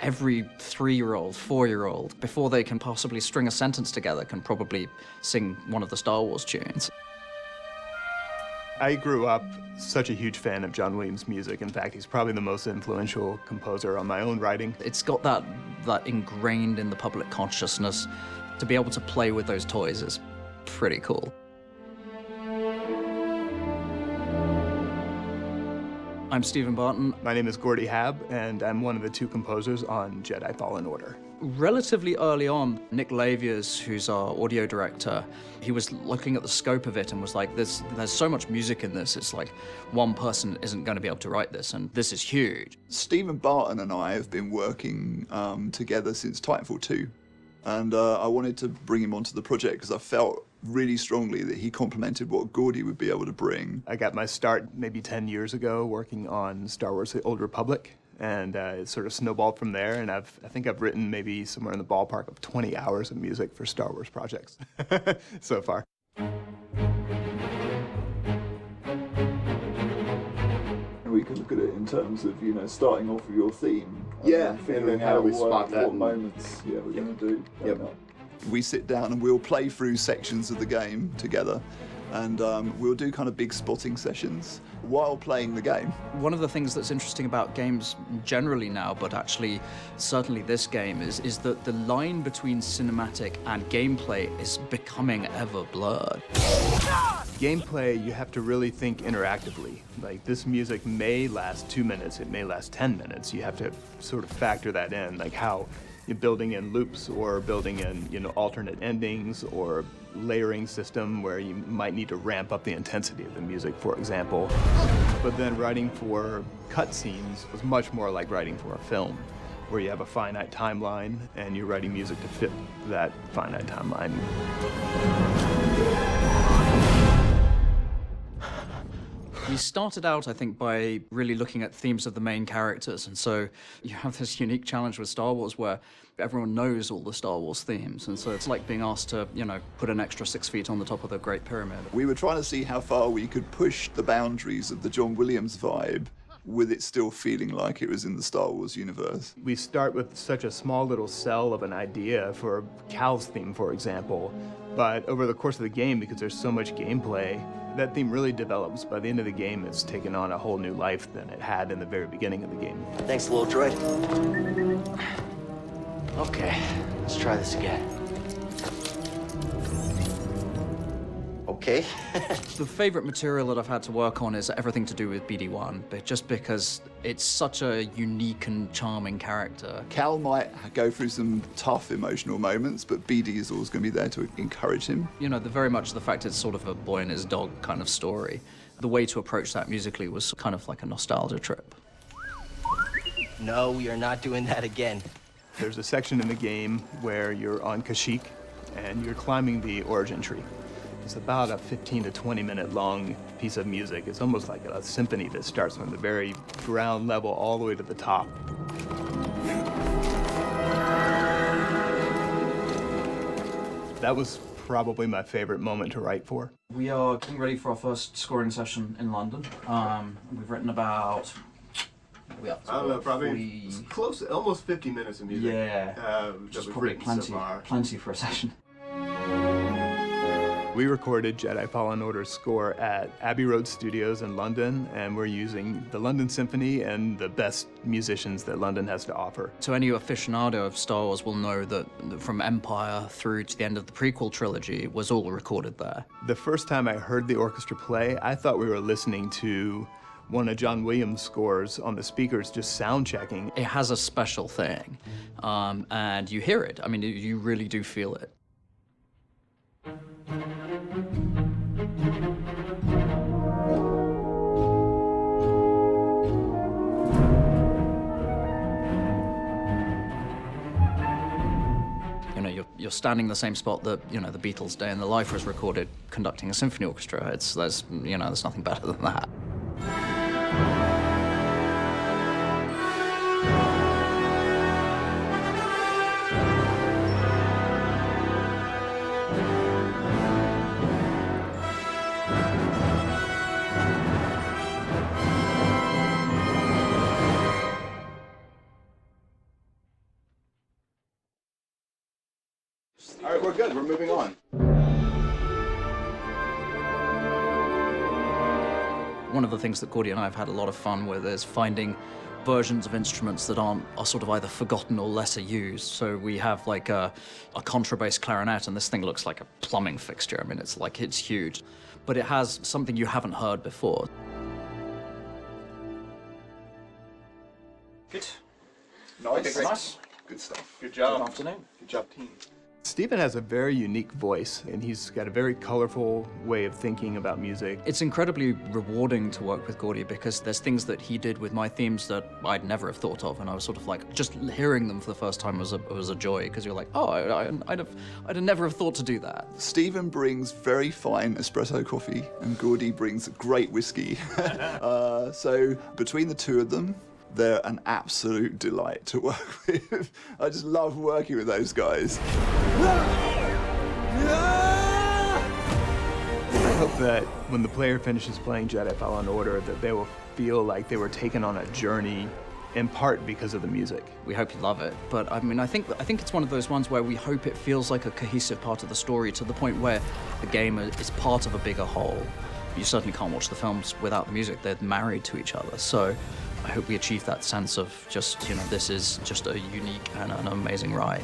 Every 3-year-old, 4-year-old, before they can possibly string a sentence together, can probably sing one of the Star Wars tunes. I grew up such a huge fan of John Williams' music. In fact, he's probably the most influential composer on my own writing. It's got that ingrained in the public consciousness. To be able to play with those toys is pretty cool. I'm Stephen Barton. My name is Gordy Hab, and I'm one of the 2 composers on Jedi Fallen Order. Relatively early on, Nick Laviers, who's our audio director, he was looking at the scope of it and was like, there's so much music in this, it's like one person isn't going to be able to write this, and this is huge. Stephen Barton and I have been working together since Titanfall 2, and I wanted to bring him onto the project because I felt really strongly that he complemented what Gordy would be able to bring. I got my start maybe 10 years ago working on Star Wars: The Old Republic, and it sort of snowballed from there, and I think I've written maybe somewhere in the ballpark of 20 hours of music for Star Wars projects so far. We can look at it in terms of, you know, starting off with your theme. Yeah, figuring how out we spot that. what moments we're going to do. Yep. We sit down and we'll play through sections of the game together, and we'll do kind of big spotting sessions while playing the game. One of the things that's interesting about games generally now, but actually certainly this game, is that the line between cinematic and gameplay is becoming ever blurred. Gameplay, you have to really think interactively. Like, this music may last 2 minutes, it may last 10 minutes. You have to sort of factor that in, like how you're building in loops or building in, you know, alternate endings or layering system where you might need to ramp up the intensity of the music, for example. But then writing for cutscenes was much more like writing for a film, where you have a finite timeline and you're writing music to fit that finite timeline. We started out, I think, by really looking at themes of the main characters, and so you have this unique challenge with Star Wars where everyone knows all the Star Wars themes, and so it's like being asked to, you know, put an extra 6 feet on the top of the Great Pyramid. We were trying to see how far we could push the boundaries of the John Williams vibe with it still feeling like it was in the Star Wars universe. We start with such a small little cell of an idea for Cal's theme, for example, but over the course of the game, because there's so much gameplay, that theme really develops. By the end of the game, it's taken on a whole new life than it had in the very beginning of the game. Thanks, little droid. Okay, let's try this again. Okay. The favorite material that I've had to work on is everything to do with BD1, but just because it's such a unique and charming character. Cal might go through some tough emotional moments, but BD is always going to be there to encourage him. You know, very much the fact it's sort of a boy and his dog kind of story. The way to approach that musically was kind of like a nostalgia trip. No, we are not doing that again. There's a section in the game where you're on Kashyyyk and you're climbing the origin tree. It's about a 15 to 20 minute long piece of music. It's almost like a symphony that starts from the very ground level all the way to the top. That was probably my favorite moment to write for. We are getting ready for our first scoring session in London. We've written about... I don't know, probably close to almost 50 minutes of music. Yeah, just probably plenty for a session. We recorded Jedi Fallen Order's score at Abbey Road Studios in London, and we're using the London Symphony and the best musicians that London has to offer. So any aficionado of Star Wars will know that from Empire through to the end of the prequel trilogy was all recorded there. The first time I heard the orchestra play, I thought we were listening to one of John Williams' scores on the speakers, just sound checking. It has a special thing, and you hear it. I mean, you really do feel it. You know, you're standing in the same spot that, you know, the Beatles' Day in the Life was recorded conducting a symphony orchestra. There's nothing better than that. All right, we're good. We're moving on. One of the things that Gordy and I have had a lot of fun with is finding versions of instruments that are sort of either forgotten or lesser used. So we have like a contrabass clarinet, and this thing looks like a plumbing fixture. I mean, it's huge, but it has something you haven't heard before. Good. Nice. Nice. Good stuff. Good job. Good afternoon. Good job, team. Stephen has a very unique voice, and he's got a very colorful way of thinking about music. It's incredibly rewarding to work with Gordy because there's things that he did with my themes that I'd never have thought of, and I was sort of like, just hearing them for the first time was a joy, because you're like, oh, I'd never have thought to do that. Stephen brings very fine espresso coffee, and Gordy brings great whiskey. So between the two of them, they're an absolute delight to work with. I just love working with those guys. I hope that when the player finishes playing Jedi Fallen Order, that they will feel like they were taken on a journey, in part because of the music. We hope you love it, but I mean, I think it's one of those ones where we hope it feels like a cohesive part of the story, to the point where the game is part of a bigger whole. You certainly can't watch the films without the music. They're married to each other. So I hope we achieve that sense of just, this is just a unique and an amazing ride.